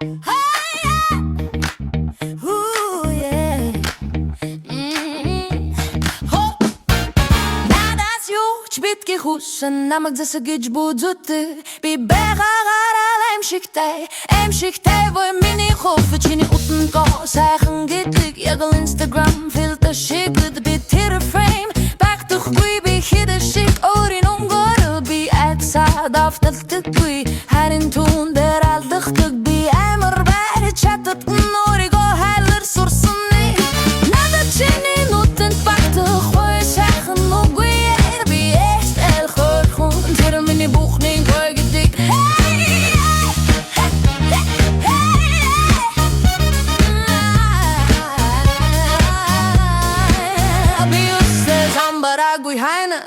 Ooh, yeah. Надаас юу ч битгий хүсэн намайг засагж бүзүтэ би байгагаар аимшигтай voi миний хоф чиний утнгаа сайхан гэдэг яг л Instagram filter шиг би тэр frame багтахгүй би хидэ шиг өөрийн өнгөөр би аксад авталтгүй харин түн дээр алдахдаг би амар бай чатад өөрийгөө хайлар сурсны надад чиний нүдэнд багтахгүй сайхан үгүй би эстэл хөрхөн тэр миний бүхний гой гэдэг бараггүй хайна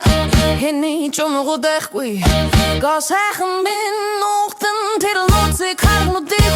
хэний чумгуудахгүй гоо сайхан минь нухтан тэр луцыг харнуудыг